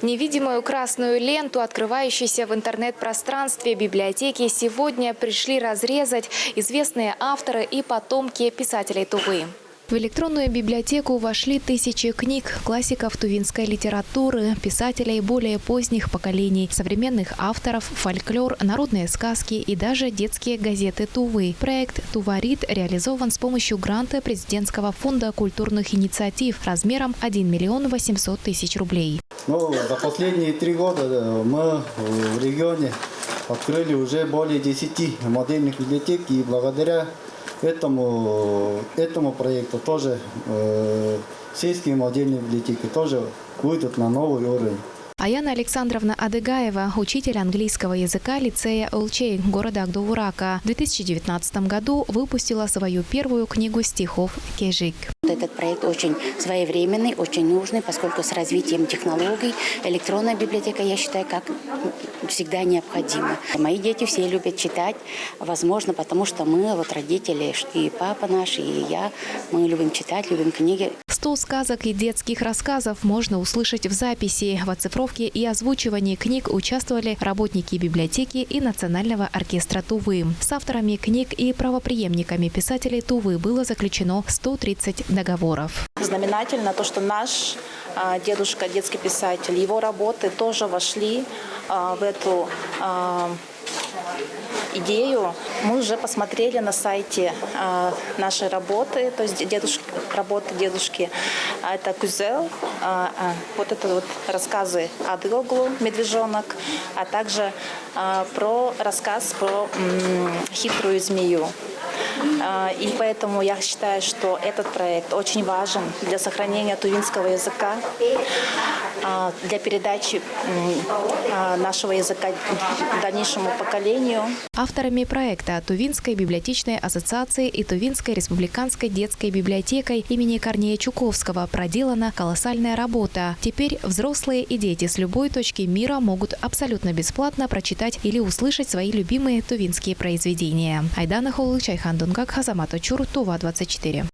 Невидимую красную ленту, открывающуюся в интернет-пространстве библиотеки, сегодня пришли разрезать известные авторы и потомки писателей Тувы. В электронную библиотеку вошли тысячи книг, классиков тувинской литературы, писателей более поздних поколений, современных авторов, фольклор, народные сказки и даже детские газеты Тувы. Проект «Туварит» реализован с помощью гранта президентского фонда культурных инициатив размером 1 800 000 рублей. За последние 3 года мы в регионе открыли уже более 10 модельных библиотек, и благодаря этому проекту тоже сельские модельные библиотеки тоже выйдут на новый уровень. Аяна Александровна Адыгаева, учитель английского языка лицея Олчей города Агдовурака, в 2019 году выпустила свою первую книгу стихов «Кежик». Этот проект очень своевременный, очень нужный, поскольку с развитием технологий электронная библиотека, я считаю, как всегда необходима. Мои дети все любят читать, возможно, потому что мы, родители, и папа наш, и я, мы любим читать, любим книги. 100 сказок и детских рассказов можно услышать в записи. В оцифровке и озвучивании книг участвовали работники библиотеки и Национального оркестра Тувы. С авторами книг и правопреемниками писателей Тувы было заключено 130 договоров. Знаменательно то, что наш дедушка, детский писатель, его работы тоже вошли в эту идею. Мы уже посмотрели на сайте нашей работы, то есть работы дедушки. Это Кузел, это рассказы Адыоглу, медвежонок, а также рассказ про хитрую змею. И поэтому я считаю, что этот проект очень важен для сохранения тувинского языка, для передачи нашего языка дальнейшему поколению. Авторами проекта Тувинской библиотечной ассоциации и Тувинской республиканской детской библиотекой имени Корнея Чуковского проделана колоссальная работа. Теперь взрослые и дети с любой точки мира могут абсолютно бесплатно прочитать или услышать свои любимые тувинские произведения. Айдана Холлы, Чайхан Дунгак, Хазамат Очур, Тува 24.